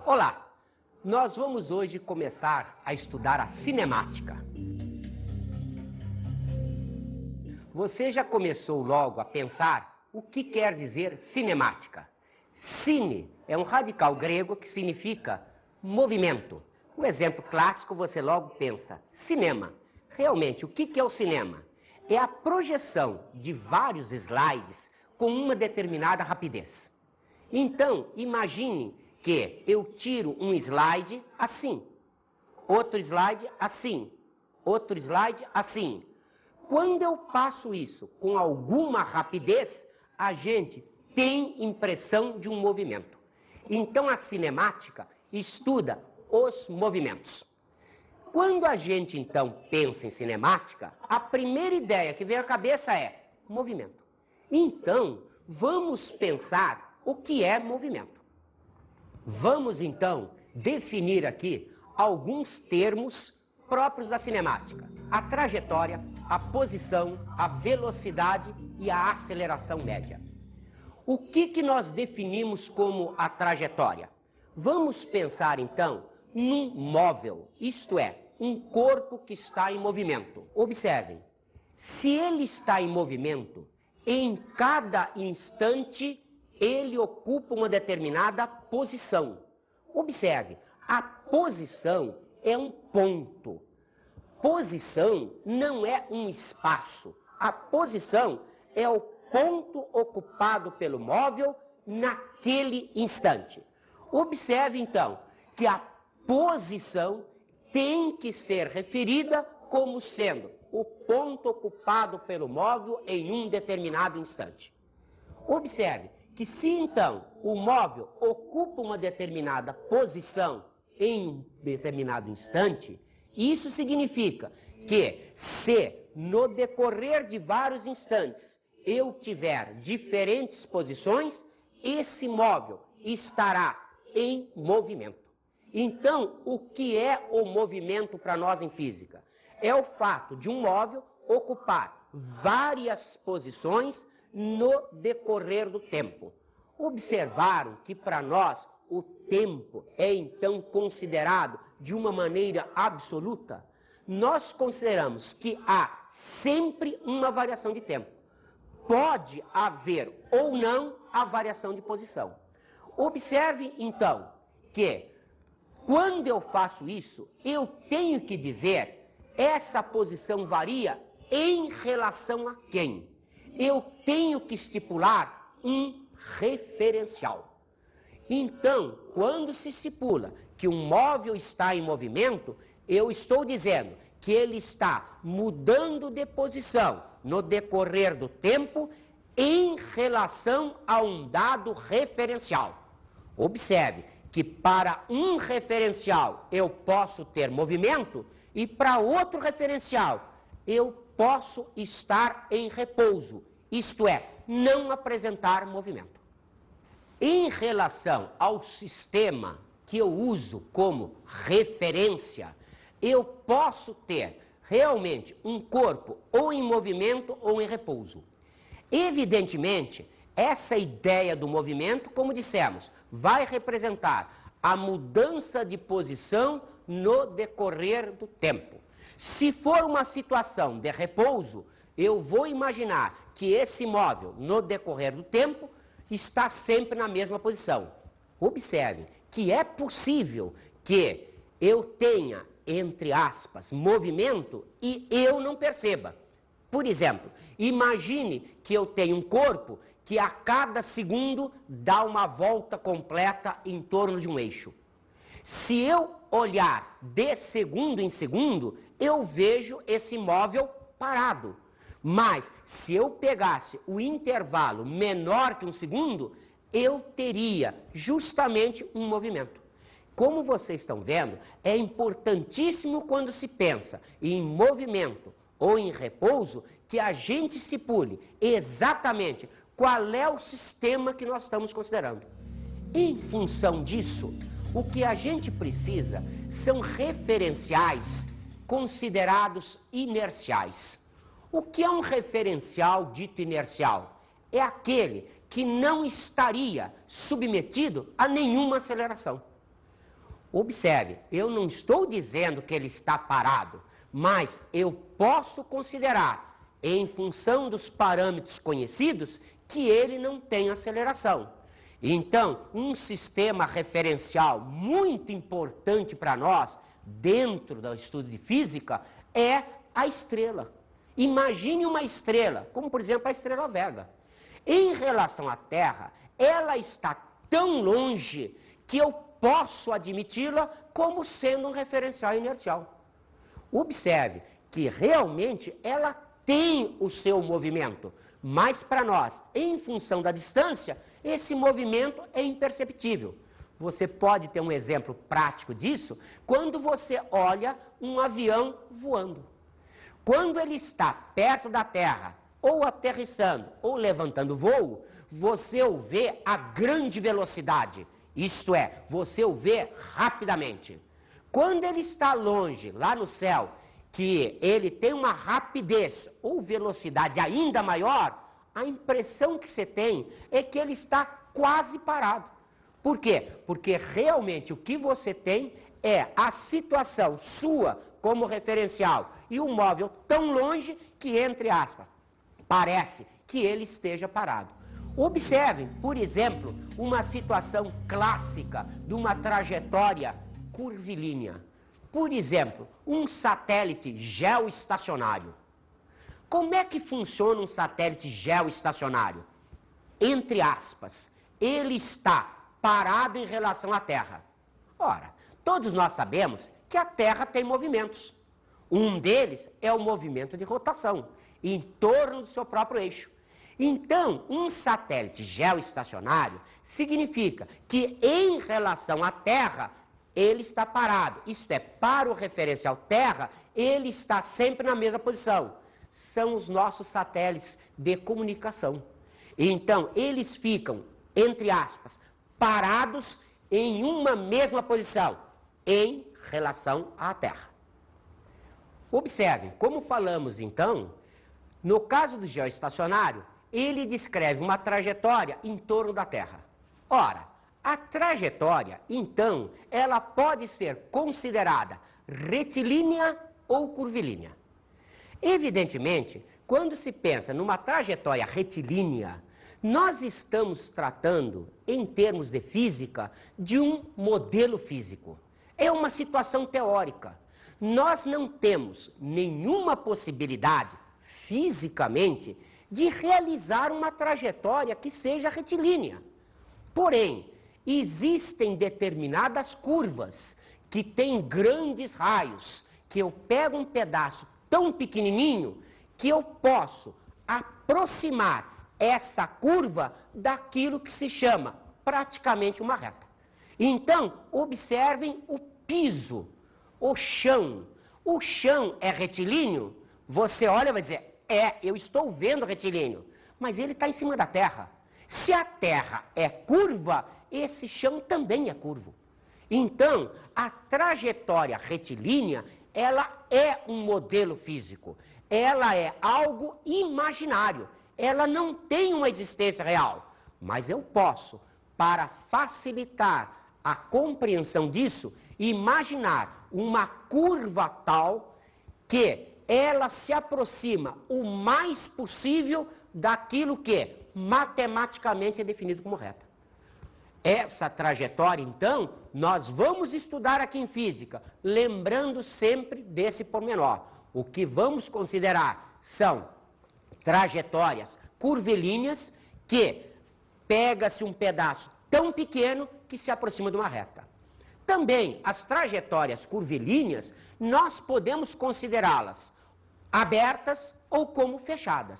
Olá, nós vamos hoje começar a estudar a cinemática. Você já começou logo a pensar o que quer dizer cinemática? Cine é um radical grego que significa movimento. Um exemplo clássico, você logo pensa, cinema. Realmente, o que é o cinema? É a projeção de vários slides com uma determinada rapidez. Então, imagine que eu tiro um slide assim, outro slide assim, outro slide assim. Quando eu passo isso com alguma rapidez, a gente tem impressão de um movimento. Então a cinemática estuda os movimentos. Quando a gente então pensa em cinemática, a primeira ideia que vem à cabeça é movimento. Então, vamos pensar o que é movimento. Vamos então definir aqui alguns termos próprios da cinemática: a trajetória, a posição, a velocidade e a aceleração média. O que nós definimos como a trajetória? Vamos pensar então num móvel, isto é, um corpo que está em movimento. Observem, se ele está em movimento, em cada instante ele ocupa uma determinada posição. Observe, a posição é um ponto. Posição não é um espaço. A posição é o ponto ocupado pelo móvel naquele instante. Observe então que a posição tem que ser referida como sendo o ponto ocupado pelo móvel em um determinado instante. Observe que se então o móvel ocupa uma determinada posição em um determinado instante, isso significa que se no decorrer de vários instantes eu tiver diferentes posições, esse móvel estará em movimento. Então, o que é o movimento para nós em física? É o fato de um móvel ocupar várias posições no decorrer do tempo. Observaram que para nós o tempo é então considerado de uma maneira absoluta? Nós consideramos que há sempre uma variação de tempo. Pode haver ou não a variação de posição. Observe então que quando eu faço isso, eu tenho que dizer essa posição varia em relação a quem? Eu tenho que estipular um referencial. Então, quando se estipula que um móvel está em movimento, eu estou dizendo que ele está mudando de posição no decorrer do tempo em relação a um dado referencial. Observe que para um referencial eu posso ter movimento e para outro referencial eu posso estar em repouso, isto é, não apresentar movimento. Em relação ao sistema que eu uso como referência, eu posso ter realmente um corpo ou em movimento ou em repouso. Evidentemente, essa ideia do movimento, como dissemos, vai representar a mudança de posição no decorrer do tempo. Se for uma situação de repouso, eu vou imaginar que esse móvel, no decorrer do tempo, está sempre na mesma posição. Observe que é possível que eu tenha, entre aspas, movimento e eu não perceba. Por exemplo, imagine que eu tenho um corpo que a cada segundo dá uma volta completa em torno de um eixo. Se eu olhar de segundo em segundo, eu vejo esse móvel parado. Mas, se eu pegasse o intervalo menor que um segundo, eu teria justamente um movimento. Como vocês estão vendo, é importantíssimo quando se pensa em movimento ou em repouso, que a gente estipule exatamente qual é o sistema que nós estamos considerando. Em função disso, o que a gente precisa são referenciais considerados inerciais. O que é um referencial dito inercial? É aquele que não estaria submetido a nenhuma aceleração. Observe, eu não estou dizendo que ele está parado, mas eu posso considerar, em função dos parâmetros conhecidos, que ele não tem aceleração. Então, um sistema referencial muito importante para nós, dentro do estudo de física, é a estrela. Imagine uma estrela, como por exemplo a estrela Vega. Em relação à Terra, ela está tão longe que eu posso admiti-la como sendo um referencial inercial. Observe que realmente ela tem o seu movimento, mas para nós, em função da distância, esse movimento é imperceptível. Você pode ter um exemplo prático disso quando você olha um avião voando. Quando ele está perto da Terra, ou aterrissando, ou levantando voo, você o vê a grande velocidade. Isto é, você o vê rapidamente. Quando ele está longe, lá no céu, que ele tem uma rapidez ou velocidade ainda maior, a impressão que você tem é que ele está quase parado. Por quê? Porque realmente o que você tem é a situação sua como referencial e o móvel tão longe que, entre aspas, parece que ele esteja parado. Observem, por exemplo, uma situação clássica de uma trajetória curvilínea. Por exemplo, um satélite geoestacionário. Como é que funciona um satélite geoestacionário? Entre aspas, ele está parado em relação à Terra. Ora, todos nós sabemos que a Terra tem movimentos. Um deles é o movimento de rotação, em torno do seu próprio eixo. Então, um satélite geoestacionário significa que, em relação à Terra, ele está parado. Isto é, para o referencial Terra, ele está sempre na mesma posição. São os nossos satélites de comunicação. Então, eles ficam, entre aspas, parados em uma mesma posição, em relação à Terra. Observem, como falamos então, no caso do geoestacionário, ele descreve uma trajetória em torno da Terra. Ora, a trajetória, então, ela pode ser considerada retilínea ou curvilínea. Evidentemente, quando se pensa numa trajetória retilínea, nós estamos tratando, em termos de física, de um modelo físico. É uma situação teórica. Nós não temos nenhuma possibilidade, fisicamente, de realizar uma trajetória que seja retilínea. Porém, existem determinadas curvas que têm grandes raios, que eu pego um pedaço tão pequenininho que eu posso aproximar essa curva daquilo que se chama praticamente uma reta. Então, observem o piso, o chão. O chão é retilíneo? Você olha e vai dizer, eu estou vendo retilíneo, mas ele está em cima da Terra. Se a Terra é curva, esse chão também é curvo. Então, a trajetória retilínea, ela é um modelo físico. Ela é algo imaginário. Ela não tem uma existência real. Mas eu posso, para facilitar a compreensão disso, imaginar uma curva tal que ela se aproxima o mais possível daquilo que matematicamente é definido como reta. Essa trajetória, então, nós vamos estudar aqui em física, lembrando sempre desse pormenor. O que vamos considerar são trajetórias curvilíneas que pega-se um pedaço tão pequeno que se aproxima de uma reta. Também as trajetórias curvilíneas, nós podemos considerá-las abertas ou como fechadas.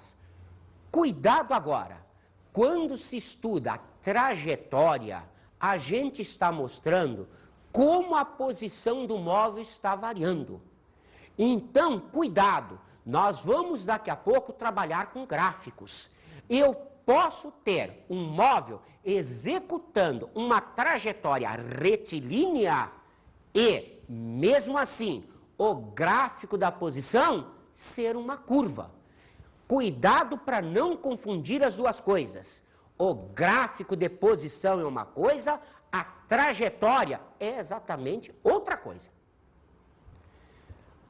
Cuidado agora, quando se estuda a trajetória, a gente está mostrando como a posição do móvel está variando. Então, cuidado, nós vamos daqui a pouco trabalhar com gráficos. Eu posso ter um móvel executando uma trajetória retilínea e, mesmo assim, o gráfico da posição ser uma curva. Cuidado para não confundir as duas coisas. O gráfico de posição é uma coisa, A trajetória é exatamente outra coisa.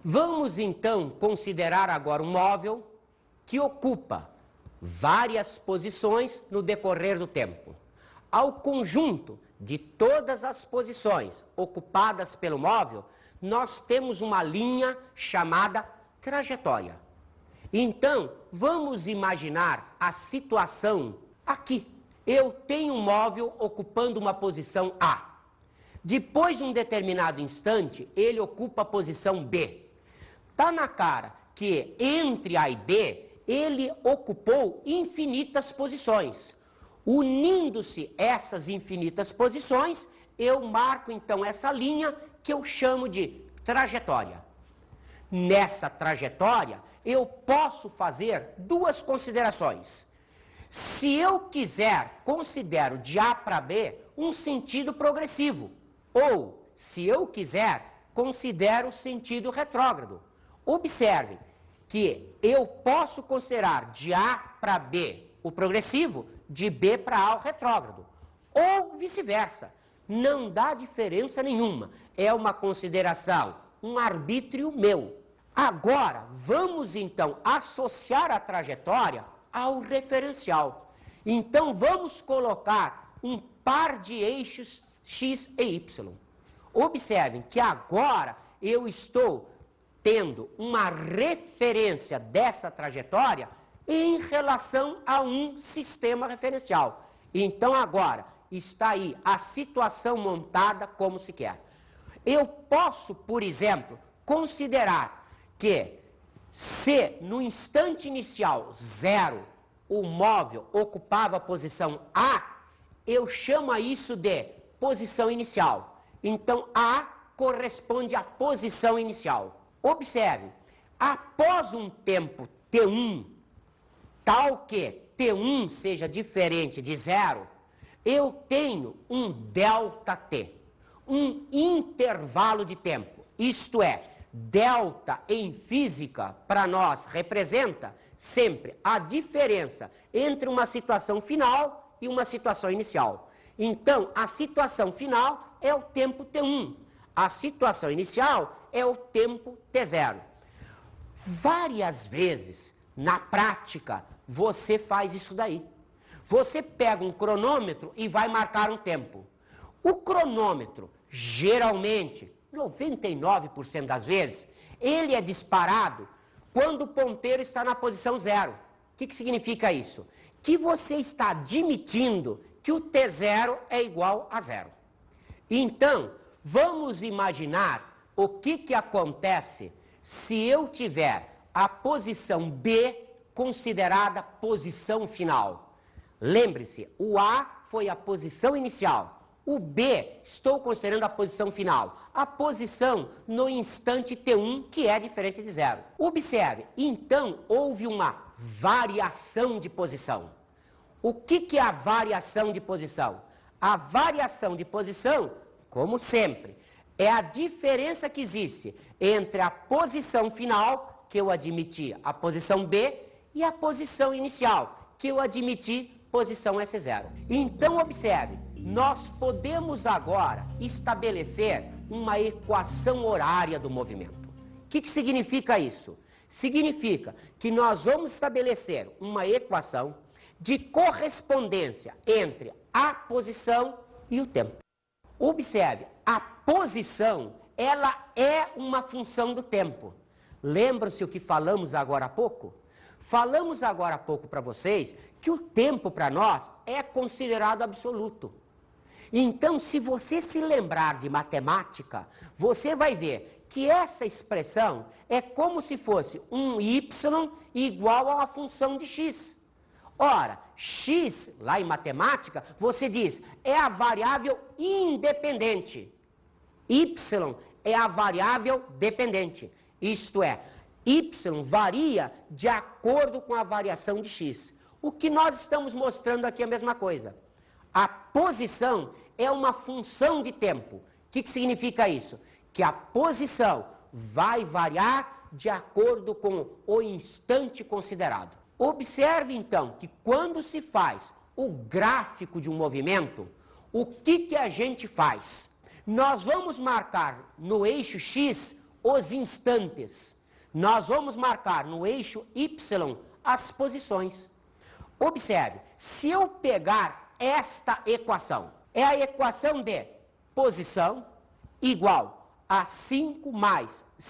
Vamos então considerar agora um móvel que ocupa várias posições no decorrer do tempo. Ao conjunto de todas as posições ocupadas pelo móvel, nós temos uma linha chamada trajetória. Então, vamos imaginar a situação aqui. Eu tenho um móvel ocupando uma posição A. Depois de um determinado instante, ele ocupa a posição B. Está na cara que entre A e B, ele ocupou infinitas posições. Unindo-se essas infinitas posições, eu marco então essa linha que eu chamo de trajetória. Nessa trajetória, eu posso fazer duas considerações. Se eu quiser, considero de A para B um sentido progressivo. Ou, se eu quiser, considero o sentido retrógrado. Observe que eu posso considerar de A para B o progressivo, de B para A o retrógrado. Ou vice-versa. Não dá diferença nenhuma. É uma consideração, um arbítrio meu. Agora, vamos então associar a trajetória ao referencial. Então, vamos colocar um par de eixos X e Y. Observem que agora eu estou tendo uma referência dessa trajetória em relação a um sistema referencial. Então, agora, está aí a situação montada como se quer. Eu posso, por exemplo, considerar que se no instante inicial 0 o móvel ocupava a posição A, eu chamo isso de posição inicial. Então, A corresponde à posição inicial. Observe, após um tempo T1, tal que T1 seja diferente de 0, eu tenho um ΔT, um intervalo de tempo. Isto é, delta em física, para nós, representa sempre a diferença entre uma situação final e uma situação inicial. Então, a situação final é o tempo T1, a situação inicial é o tempo T0. Várias vezes, na prática, você faz isso daí. Você pega um cronômetro e vai marcar um tempo. O cronômetro, geralmente, 99% das vezes, ele é disparado quando o ponteiro está na posição 0. O que significa isso? Que você está admitindo que o T0 é igual a 0. Então, vamos imaginar o que acontece se eu tiver a posição B considerada posição final. Lembre-se, o A foi a posição inicial. O B, estou considerando a posição final. A posição no instante T1, que é diferente de 0. Observe, então, houve uma variação de posição. O que é a variação de posição? A variação de posição, como sempre, é a diferença que existe entre a posição final, que eu admiti a posição B, e a posição inicial, que eu admiti posição S0. Então, observe, nós podemos agora estabelecer uma equação horária do movimento. O que significa isso? Significa que nós vamos estabelecer uma equação de correspondência entre a posição e o tempo. Observe, a posição, ela é uma função do tempo. Lembram-se o que falamos agora há pouco? Falamos agora há pouco para vocês que o tempo para nós é considerado absoluto. Então, se você se lembrar de matemática, você vai ver que essa expressão é como se fosse um y igual a uma função de x. Ora, x, lá em matemática, você diz, é a variável independente. Y é a variável dependente. Isto é, y varia de acordo com a variação de x. O que nós estamos mostrando aqui é a mesma coisa. A posição é uma função de tempo. O que significa isso? Que a posição vai variar de acordo com o instante considerado. Observe, então, que quando se faz o gráfico de um movimento, o que a gente faz? Nós vamos marcar no eixo X os instantes. Nós vamos marcar no eixo Y as posições. Observe, se eu pegar esta equação, é a equação de posição igual a 5 mais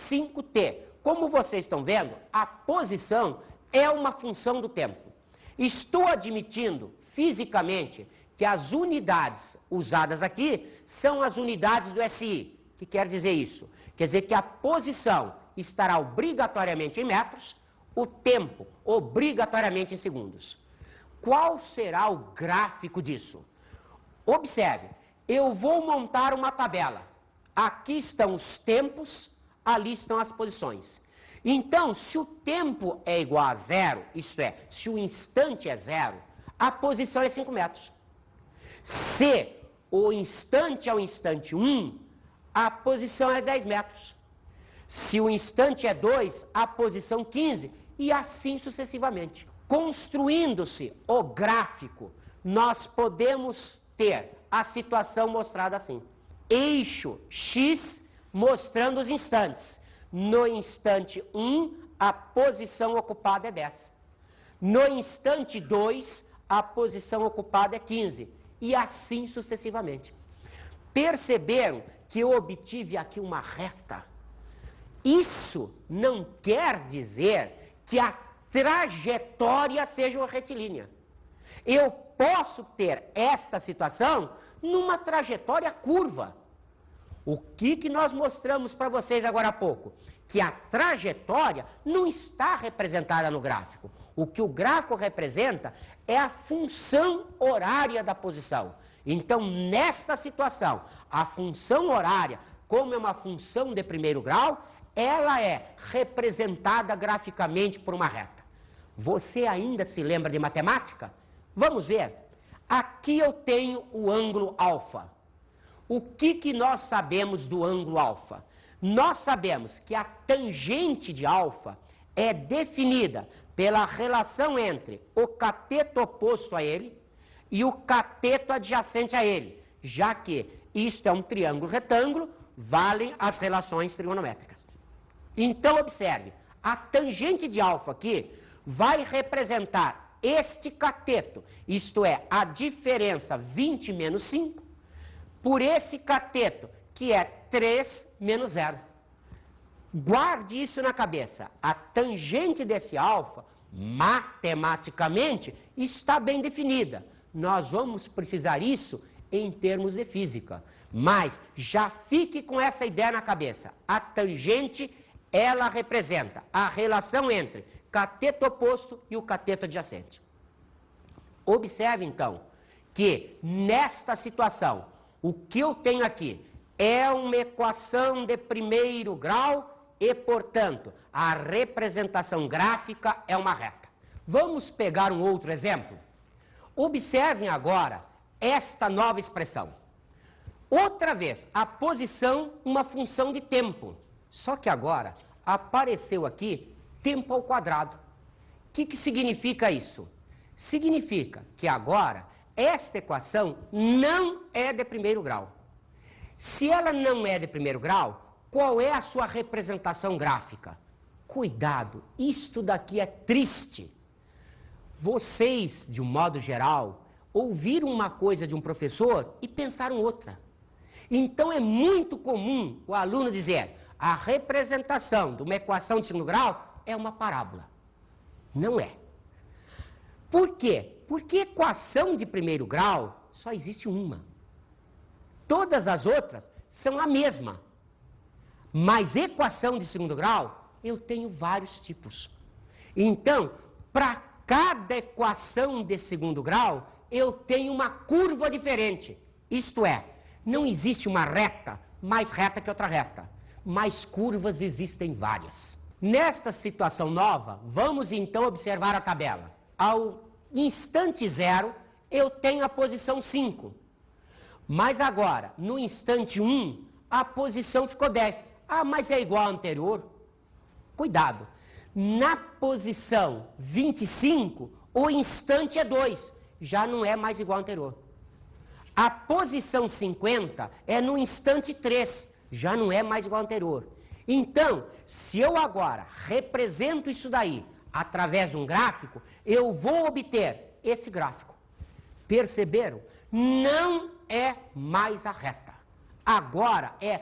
5t. Como vocês estão vendo, a posição é uma função do tempo. Estou admitindo fisicamente que as unidades usadas aqui são as unidades do SI. O que quer dizer isso? Quer dizer que a posição estará obrigatoriamente em metros, o tempo obrigatoriamente em segundos. Qual será o gráfico disso? Observe, eu vou montar uma tabela. Aqui estão os tempos, ali estão as posições. Então, se o tempo é igual a zero, isto é, se o instante é zero, a posição é 5 metros. Se o instante é o instante 1, a posição é 10 metros. Se o instante é 2, a posição 15, e assim sucessivamente. Construindo-se o gráfico, nós podemos ter a situação mostrada assim. Eixo X mostrando os instantes. No instante 1, a posição ocupada é 10. No instante 2, a posição ocupada é 15. E assim sucessivamente. Perceberam que eu obtive aqui uma reta? Isso não quer dizer que a trajetória seja uma retilínea. Eu posso ter esta situação numa trajetória curva. O que nós mostramos para vocês agora há pouco? Que a trajetória não está representada no gráfico. O que o gráfico representa é a função horária da posição. Então, nesta situação, a função horária, como é uma função de primeiro grau, ela é representada graficamente por uma reta. Você ainda se lembra de matemática? Vamos ver. Aqui eu tenho o ângulo alfa. O que nós sabemos do ângulo alfa? Nós sabemos que a tangente de alfa é definida pela relação entre o cateto oposto a ele e o cateto adjacente a ele, já que isto é um triângulo retângulo, valem as relações trigonométricas. Então, observe, a tangente de alfa aqui vai representar este cateto, isto é, a diferença 20 menos 5, por esse cateto, que é 3 menos 0. Guarde isso na cabeça. A tangente desse alfa, matematicamente, está bem definida. Nós vamos precisar isso em termos de física. Mas já fique com essa ideia na cabeça. A tangente, ela representa a relação entre cateto oposto e o cateto adjacente. Observe, então, que nesta situação, o que eu tenho aqui é uma equação de primeiro grau e, portanto, a representação gráfica é uma reta. Vamos pegar um outro exemplo? Observem agora esta nova expressão. Outra vez, a posição, uma função de tempo. Só que agora apareceu aqui tempo ao quadrado. O que significa isso? Significa que agora esta equação não é de primeiro grau. Se ela não é de primeiro grau, qual é a sua representação gráfica? Cuidado, isto daqui é triste. Vocês, de um modo geral, ouviram uma coisa de um professor e pensaram outra. Então é muito comum o aluno dizer: a representação de uma equação de segundo grau é uma parábola. Não é. Por quê? Porque equação de primeiro grau só existe uma. Todas as outras são a mesma. Mas equação de segundo grau, eu tenho vários tipos. Então, para cada equação de segundo grau, eu tenho uma curva diferente. Isto é, não existe uma reta mais reta que outra reta, mas curvas existem várias. Nesta situação nova, vamos então observar a tabela. Ao instante zero, eu tenho a posição 5. Mas agora, no instante 1, a posição ficou 10. Ah, mas é igual à anterior? Cuidado. Na posição 25, o instante é 2. Já não é mais igual ao anterior. A posição 50 é no instante 3, já não é mais igual ao anterior. Então, se eu agora represento isso daí através de um gráfico, eu vou obter esse gráfico. Perceberam? Não é mais a reta. Agora é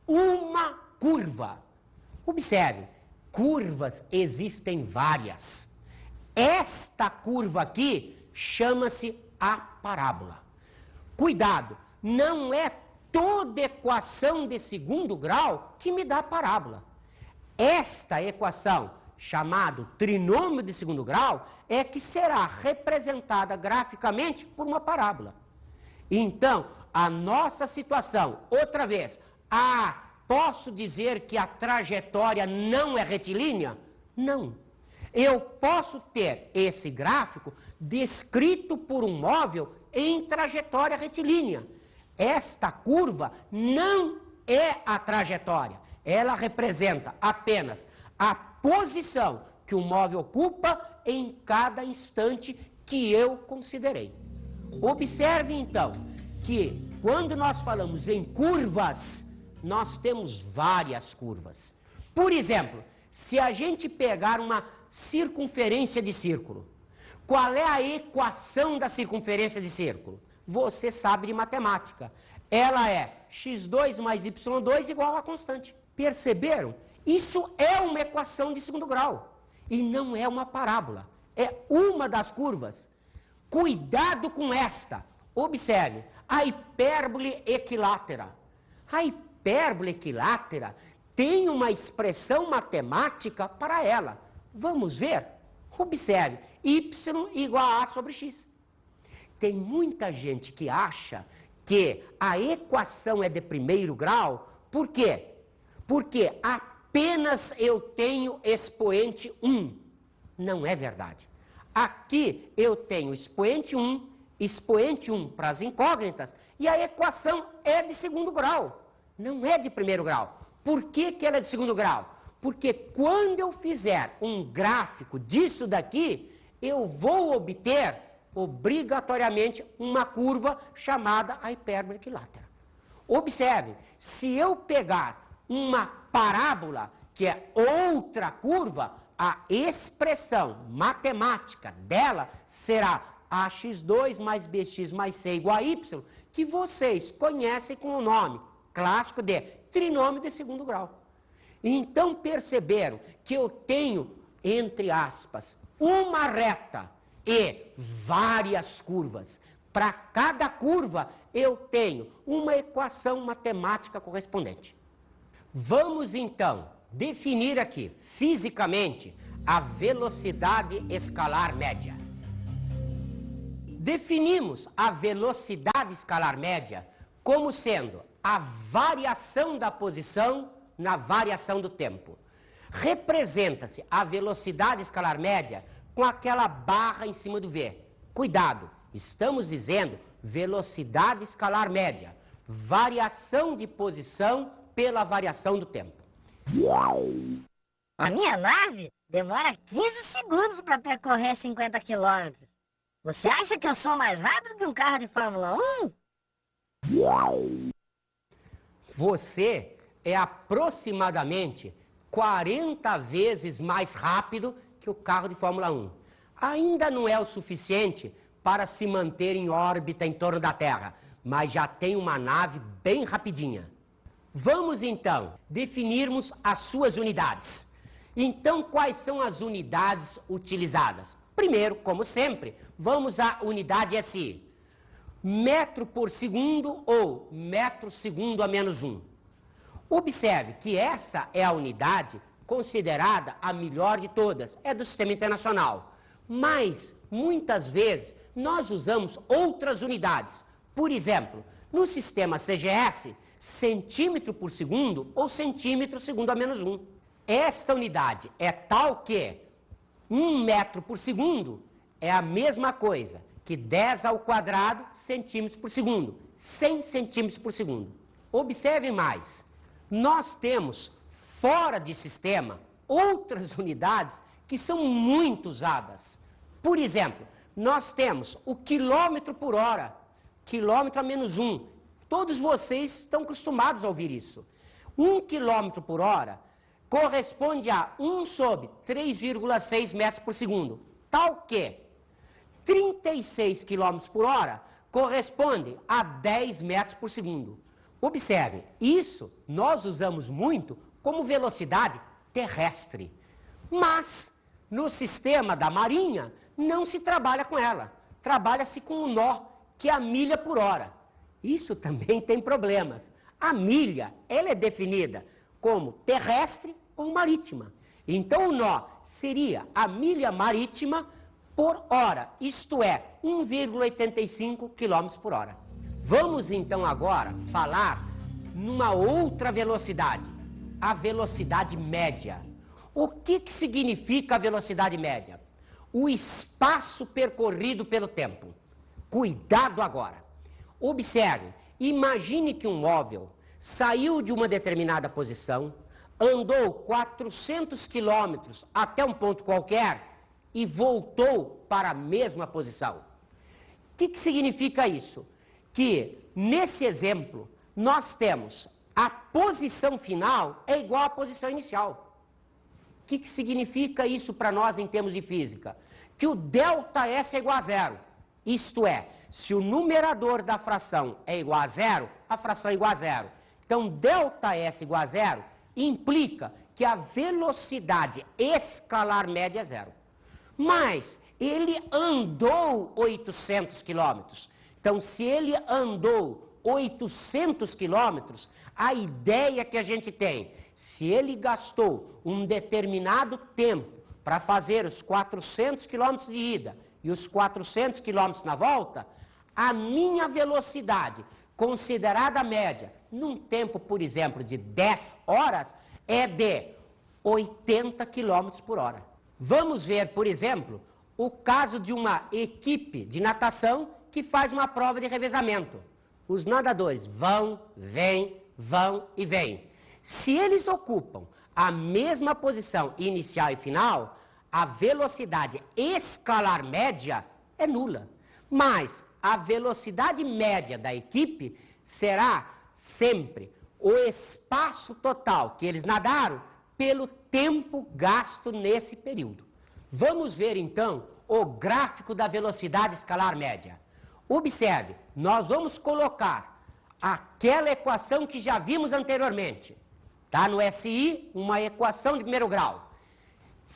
uma curva. Observe, curvas existem várias. Esta curva aqui chama-se a parábola. Cuidado, não é toda equação de segundo grau que me dá parábola. Esta equação, chamada trinômio de segundo grau, é que será representada graficamente por uma parábola. Então, a nossa situação, outra vez, posso dizer que a trajetória não é retilínea? Não. Eu posso ter esse gráfico descrito por um móvel em trajetória retilínea. Esta curva não é a trajetória. Ela representa apenas a posição que o móvel ocupa em cada instante que eu considerei. Observe, então, que quando nós falamos em curvas, nós temos várias curvas. Por exemplo, se a gente pegar uma circunferência de círculo, qual é a equação da circunferência de círculo? Você sabe de matemática. Ela é x2 mais y2 igual a constante. Perceberam? Isso é uma equação de segundo grau. E não é uma parábola. É uma das curvas. Cuidado com esta. Observe, a hipérbole equilátera. A hipérbole equilátera tem uma expressão matemática para ela. Vamos ver? Observe, y igual a A sobre x. Tem muita gente que acha que a equação é de primeiro grau. Por quê? Porque apenas eu tenho expoente 1. Não é verdade. Aqui eu tenho expoente 1 para as incógnitas, e a equação é de segundo grau. Não é de primeiro grau. Por que que ela é de segundo grau? Porque quando eu fizer um gráfico disso daqui, eu vou obter, obrigatoriamente, uma curva chamada a hipérbole equilátera. Observe, se eu pegar uma parábola, que é outra curva, a expressão matemática dela será ax2 mais bx mais c igual a y, que vocês conhecem com o nome clássico de trinômio de segundo grau. Então perceberam que eu tenho, entre aspas, uma reta e várias curvas. Para cada curva eu tenho uma equação matemática correspondente. Vamos então definir aqui, fisicamente, a velocidade escalar média. Definimos a velocidade escalar média como sendo a variação da posição na variação do tempo. Representa-se a velocidade escalar média com aquela barra em cima do V. Cuidado, estamos dizendo velocidade escalar média, variação de posição pela variação do tempo. A minha nave demora 15 segundos para percorrer 50 quilômetros. Você acha que eu sou mais rápido que um carro de Fórmula 1? Você é aproximadamente 40 vezes mais rápido que o carro de Fórmula 1. Ainda não é o suficiente para se manter em órbita em torno da Terra, mas já tem uma nave bem rapidinha. Vamos então definirmos as suas unidades. Então, quais são as unidades utilizadas? Primeiro, como sempre, vamos à unidade SI. Metro por segundo ou metro segundo a menos 1. Observe que essa é a unidade considerada a melhor de todas, é do Sistema Internacional. Mas, muitas vezes, nós usamos outras unidades. Por exemplo, no sistema CGS, centímetro por segundo ou centímetro segundo a menos 1. Esta unidade é tal que 1 metro por segundo é a mesma coisa que 10 ao quadrado centímetros por segundo, 100 centímetros por segundo. Observe mais, nós temos fora de sistema outras unidades que são muito usadas. Por exemplo, nós temos o quilômetro por hora. quilômetro a menos 1. Todos vocês estão acostumados a ouvir isso. 1 km por hora corresponde a 1 sobre 3,6 metros por segundo. Tal que 36 km por hora corresponde a 10 metros por segundo. Observe, isso nós usamos muito como velocidade terrestre. Mas no sistema da Marinha não se trabalha com ela. Trabalha-se com o nó, que é a milha por hora. Isso também tem problemas. A milha, ela é definida como terrestre ou marítima. Então o nó seria a milha marítima por hora, isto é, 1,85 km por hora. Vamos então agora falar numa outra velocidade, a velocidade média. O que significa a velocidade média? O espaço percorrido pelo tempo. Cuidado agora. Observe, imagine que um móvel saiu de uma determinada posição, andou 400 quilômetros até um ponto qualquer e voltou para a mesma posição. O que significa isso? Que, nesse exemplo, nós temos a posição final é igual à posição inicial. O que significa isso para nós em termos de física? Que o ΔS é igual a zero. Isto é, se o numerador da fração é igual a zero, a fração é igual a zero. Então, ΔS igual a zero implica que a velocidade escalar média é zero. Mas ele andou 800 quilômetros. Então, se ele andou 800 quilômetros, a ideia que a gente tem, se ele gastou um determinado tempo para fazer os 400 quilômetros de ida e os 400 quilômetros na volta, a minha velocidade, considerada média, num tempo, por exemplo, de 10 horas, é de 80 km por hora. Vamos ver, por exemplo, o caso de uma equipe de natação que faz uma prova de revezamento. Os nadadores vão e vêm. Se eles ocupam a mesma posição inicial e final, a velocidade escalar média é nula. Mas a velocidade média da equipe será sempre o espaço total que eles nadaram pelo tempo gasto nesse período. Vamos ver então o gráfico da velocidade escalar média. Observe, nós vamos colocar aquela equação que já vimos anteriormente. Está no SI, uma equação de primeiro grau.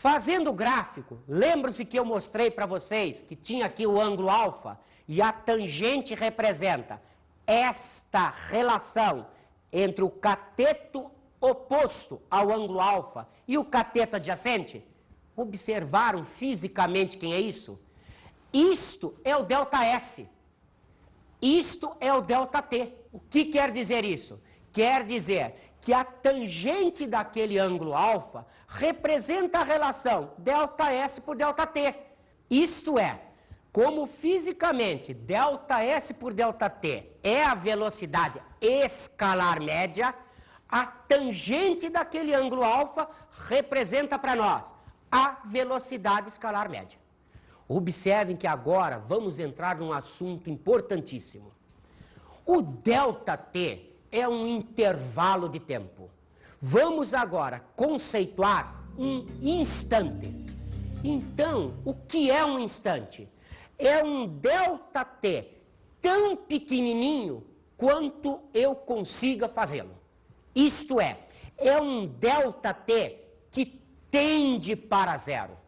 Fazendo o gráfico, lembram-se que eu mostrei para vocês que tinha aqui o ângulo alfa e a tangente representa esta relação entre o cateto oposto ao ângulo alfa e o cateto adjacente? Observaram fisicamente quem é isso? Isto é o ΔS. Isto é o ΔT. O que quer dizer isso? Quer dizer que a tangente daquele ângulo alfa representa a relação ΔS por ΔT. Isto é, como fisicamente ΔS por ΔT é a velocidade escalar média, a tangente daquele ângulo alfa representa para nós a velocidade escalar média. Observem que agora vamos entrar num assunto importantíssimo. O ΔT é um intervalo de tempo. Vamos agora conceituar um instante. Então, o que é um instante? É um ΔT tão pequenininho quanto eu consiga fazê-lo. Isto é um ΔT que tende para zero.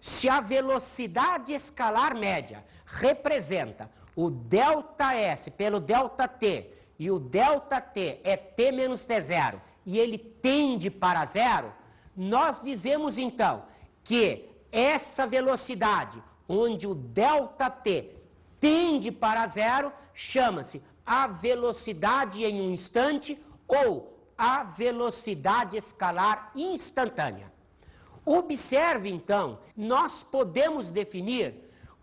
Se a velocidade escalar média representa o ΔS pelo ΔT e o ΔT é t menos t0 e ele tende para zero, nós dizemos então que essa velocidade onde o ΔT tende para zero chama-se a velocidade em um instante ou a velocidade escalar instantânea. Observe então, nós podemos definir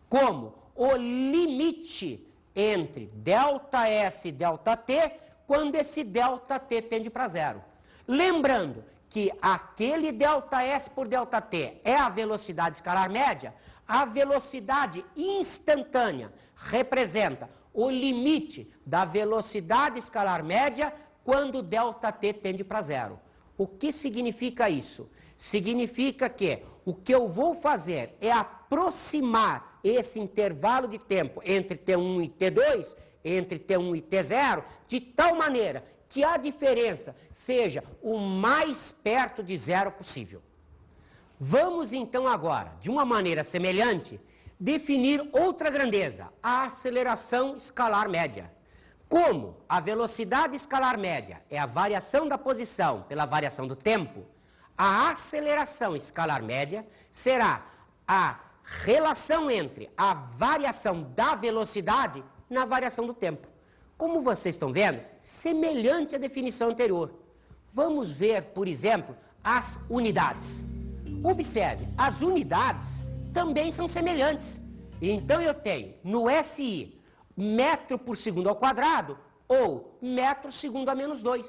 como o limite entre ΔS e ΔT quando esse ΔT tende para zero. Lembrando que aquele ΔS por ΔT é a velocidade escalar média, a velocidade instantânea representa o limite da velocidade escalar média quando ΔT tende para zero. O que significa isso? Significa que o que eu vou fazer é aproximar esse intervalo de tempo entre T1 e T2, entre T1 e T0, de tal maneira que a diferença seja o mais perto de zero possível. Vamos então agora, de uma maneira semelhante, definir outra grandeza, a aceleração escalar média. Como a velocidade escalar média é a variação da posição pela variação do tempo, a aceleração escalar média será a relação entre a variação da velocidade na variação do tempo. Como vocês estão vendo, semelhante à definição anterior. Vamos ver, por exemplo, as unidades. Observe, as unidades também são semelhantes. Então eu tenho no SI metro por segundo ao quadrado ou metro segundo a menos 2.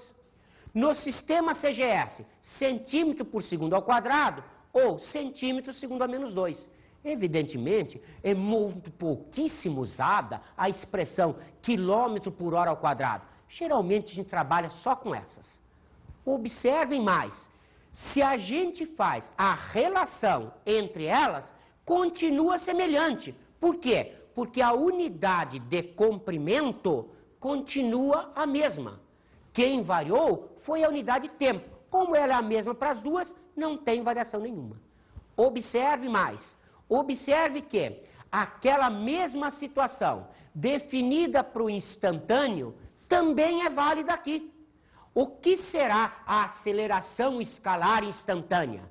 No sistema CGS, centímetro por segundo ao quadrado ou centímetro segundo a menos 2. Evidentemente, é muito pouquíssimo usada a expressão quilômetro por hora ao quadrado. Geralmente a gente trabalha só com essas. Observem mais. Se a gente faz a relação entre elas, continua semelhante. Por quê? Porque a unidade de comprimento continua a mesma. Quem variou foi a unidade de tempo. Como ela é a mesma para as duas, não tem variação nenhuma. Observe mais. Observe que aquela mesma situação definida para o instantâneo também é válida aqui. O que será a aceleração escalar instantânea?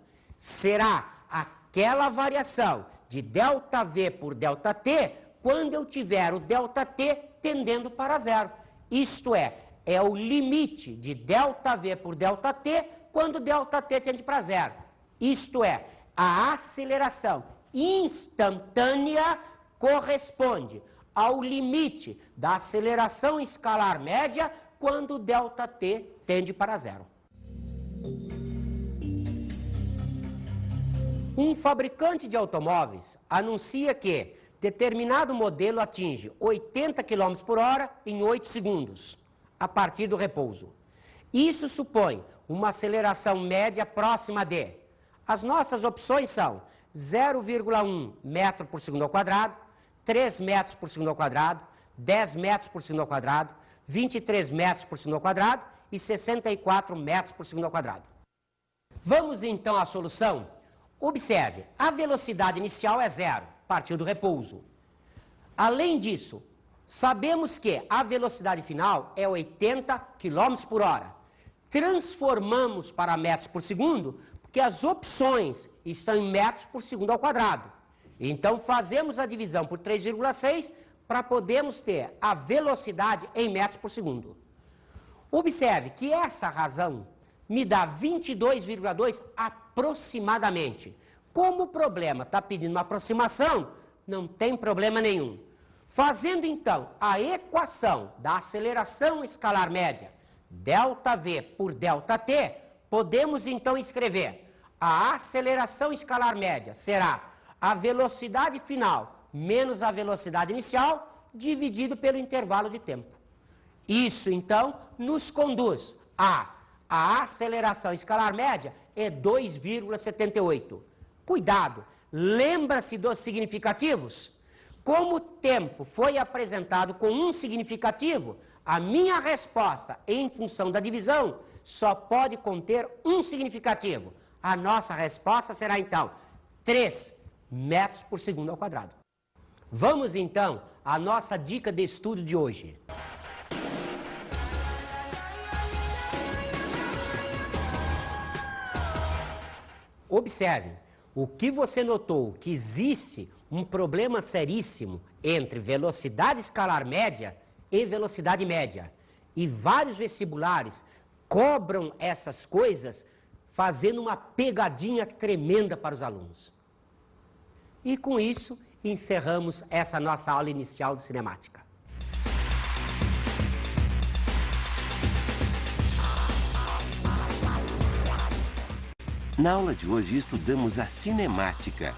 Será aquela variação de ΔV por ΔT quando eu tiver o ΔT tendendo para zero. Isto é o limite de ΔV por ΔT quando ΔT tende para zero. Isto é, a aceleração instantânea corresponde ao limite da aceleração escalar média quando ΔT tende para zero. Um fabricante de automóveis anuncia que determinado modelo atinge 80 km por hora em 8 segundos, a partir do repouso. Isso supõe uma aceleração média próxima de... As nossas opções são 0,1 metro por segundo ao quadrado, 3 metros por segundo ao quadrado, 10 metros por segundo ao quadrado, 23 metros por segundo ao quadrado e 64 metros por segundo ao quadrado. Vamos então à solução? Observe, a velocidade inicial é zero, partiu do repouso. Além disso, sabemos que a velocidade final é 80 km por hora. Transformamos para metros por segundo, porque as opções estão em metros por segundo ao quadrado. Então fazemos a divisão por 3,6 para podermos ter a velocidade em metros por segundo. Observe que essa razão me dá 22,2 aproximadamente. Como o problema está pedindo uma aproximação, não tem problema nenhum. Fazendo então a equação da aceleração escalar média, ΔV por ΔT, podemos então escrever a aceleração escalar média será a velocidade final menos a velocidade inicial dividido pelo intervalo de tempo. Isso então nos conduz a aceleração escalar média é 2,78. Cuidado, lembra-se dos significativos? Como o tempo foi apresentado com um significativo, a minha resposta em função da divisão só pode conter um significativo. A nossa resposta será então 3 metros por segundo ao quadrado. Vamos então à nossa dica de estudo de hoje. Observe, o que você notou que existe um problema seríssimo entre velocidade escalar média e velocidade média. E vários vestibulares cobram essas coisas fazendo uma pegadinha tremenda para os alunos. E com isso, encerramos essa nossa aula inicial de cinemática. Na aula de hoje estudamos a cinemática.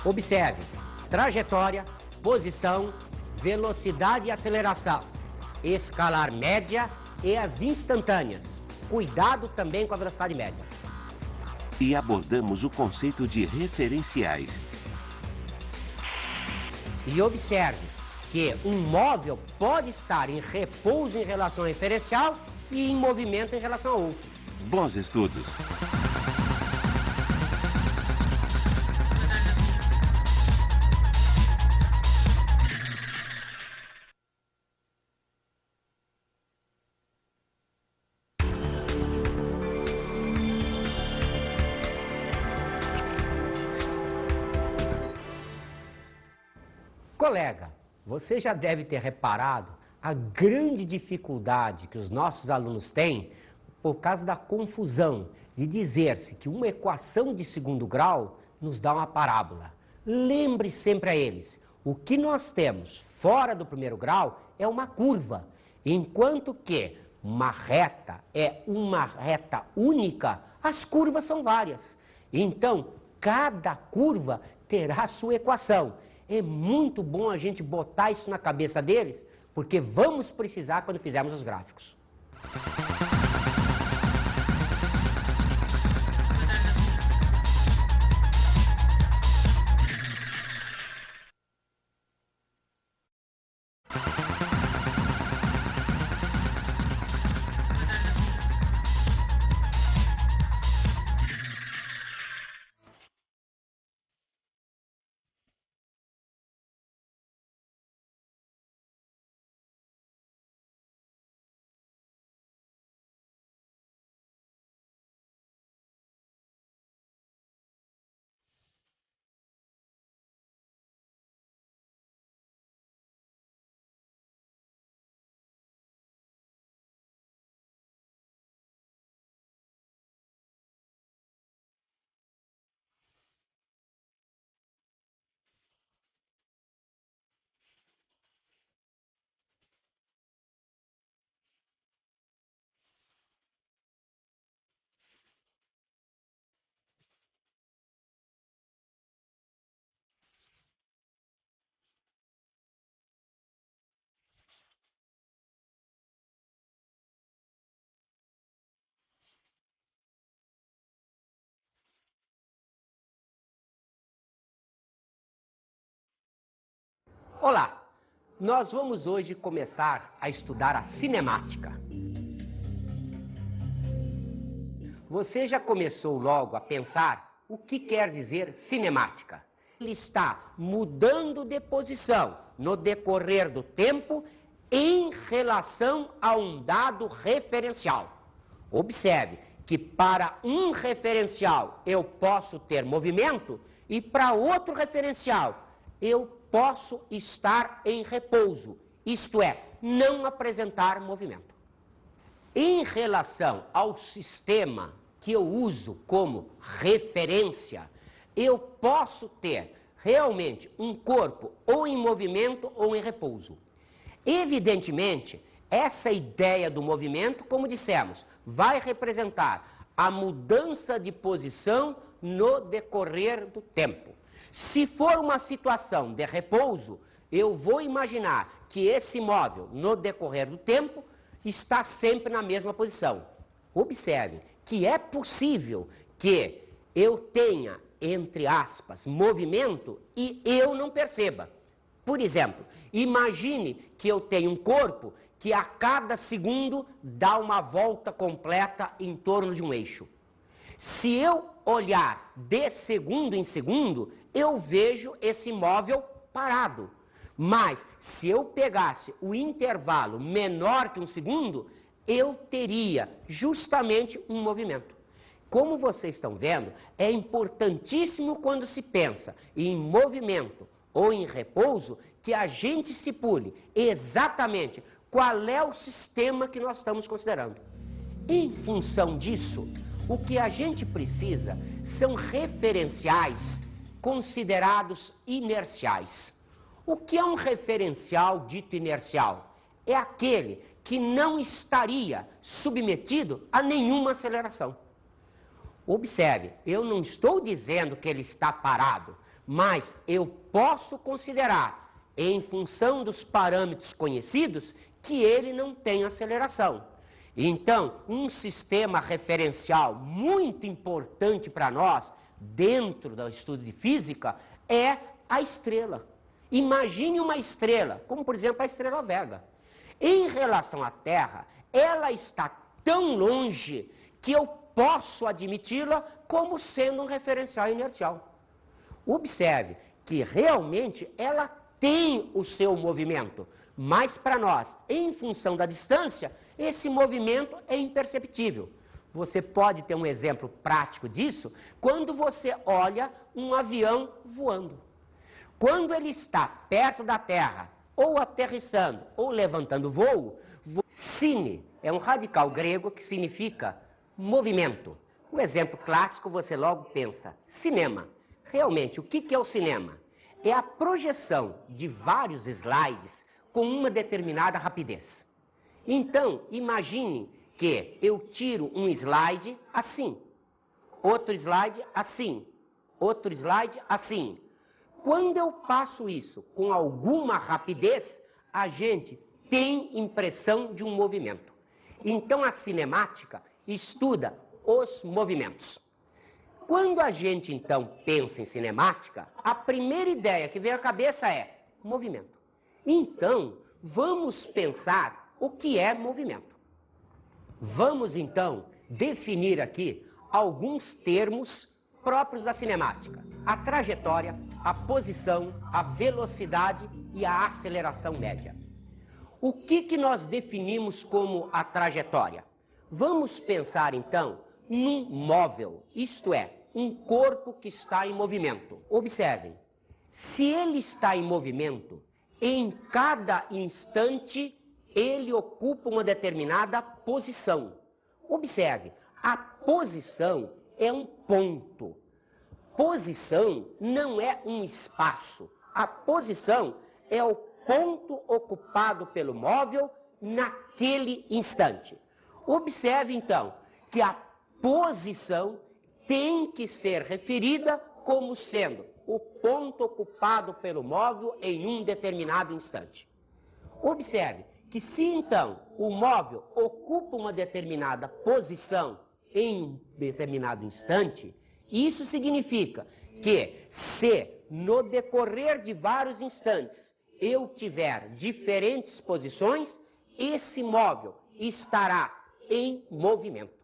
Observe, trajetória, posição, velocidade e aceleração, escalar média e as instantâneas. Cuidado também com a velocidade média. E abordamos o conceito de referenciais. E observe que um móvel pode estar em repouso em relação ao referencial e em movimento em relação ao outro. Bons estudos! Colega, você já deve ter reparado a grande dificuldade que os nossos alunos têm por causa da confusão de dizer-se que uma equação de segundo grau nos dá uma parábola. Lembre sempre a eles, o que nós temos fora do primeiro grau é uma curva, enquanto que uma reta é uma reta única, as curvas são várias. Então, cada curva terá sua equação. É muito bom a gente botar isso na cabeça deles, porque vamos precisar quando fizermos os gráficos. Olá, nós vamos hoje começar a estudar a cinemática. Você já começou logo a pensar o que quer dizer cinemática? Ele está mudando de posição no decorrer do tempo em relação a um dado referencial. Observe que para um referencial eu posso ter movimento e para outro referencial eu posso estar em repouso, isto é, não apresentar movimento. Em relação ao sistema que eu uso como referência, eu posso ter realmente um corpo ou em movimento ou em repouso. Evidentemente, essa ideia do movimento, como dissemos, vai representar a mudança de posição no decorrer do tempo. Se for uma situação de repouso, eu vou imaginar que esse móvel, no decorrer do tempo, está sempre na mesma posição. Observe que é possível que eu tenha, entre aspas, movimento e eu não perceba. Por exemplo, imagine que eu tenho um corpo que a cada segundo dá uma volta completa em torno de um eixo. Se eu olhar de segundo em segundo, eu vejo esse móvel parado. Mas, se eu pegasse o intervalo menor que um segundo, eu teria justamente um movimento. Como vocês estão vendo, é importantíssimo quando se pensa em movimento ou em repouso, que a gente se pule exatamente qual é o sistema que nós estamos considerando. Em função disso, o que a gente precisa são referenciais considerados inerciais. O que é um referencial dito inercial? É aquele que não estaria submetido a nenhuma aceleração. Observe, eu não estou dizendo que ele está parado, mas eu posso considerar em função dos parâmetros conhecidos, que ele não tem aceleração. Então, um sistema referencial muito importante para nós, dentro do estudo de física, é a estrela. Imagine uma estrela, como por exemplo a estrela Vega. Em relação à Terra, ela está tão longe que eu posso admiti-la como sendo um referencial inercial. Observe que realmente ela tem o seu movimento, mas para nós, em função da distância, esse movimento é imperceptível. Você pode ter um exemplo prático disso quando você olha um avião voando. Quando ele está perto da Terra, ou aterrissando, ou levantando voo, cine é um radical grego que significa movimento. Um exemplo clássico, você logo pensa, cinema. Realmente, o que é o cinema? É a projeção de vários slides com uma determinada rapidez. Então, imagine que eu tiro um slide assim, outro slide assim, outro slide assim. Quando eu faço isso com alguma rapidez, a gente tem impressão de um movimento. Então, a cinemática estuda os movimentos. Quando a gente, então, pensa em cinemática, a primeira ideia que vem à cabeça é movimento. Então, vamos pensar o que é movimento. Vamos, então, definir aqui alguns termos próprios da cinemática. A trajetória, a posição, a velocidade e a aceleração média. O que nós definimos como a trajetória? Vamos pensar, então, num móvel, isto é, um corpo que está em movimento. Observem, se ele está em movimento, em cada instante ele ocupa uma determinada posição. Observe, a posição é um ponto. Posição não é um espaço. A posição é o ponto ocupado pelo móvel naquele instante. Observe, então, que a posição tem que ser referida como sendo o ponto ocupado pelo móvel em um determinado instante. Observe que se, então, o móvel ocupa uma determinada posição em um determinado instante, isso significa que se, no decorrer de vários instantes, eu tiver diferentes posições, esse móvel estará em movimento.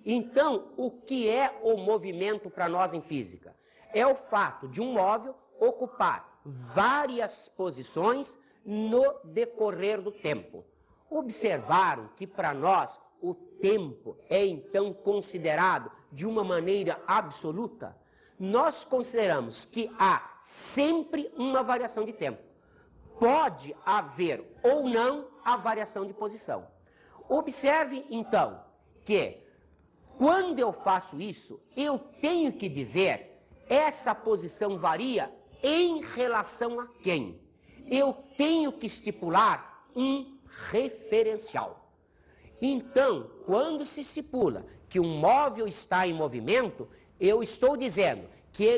Então, o que é o movimento para nós em física? É o fato de um móvel ocupar várias posições no decorrer do tempo. Observaram que para nós o tempo é então considerado de uma maneira absoluta? Nós consideramos que há sempre uma variação de tempo. Pode haver ou não a variação de posição. Observe então que quando eu faço isso, eu tenho que dizer essa posição varia em relação a quem? Eu tenho que estipular um referencial. Então, quando se estipula que um móvel está em movimento, eu estou dizendo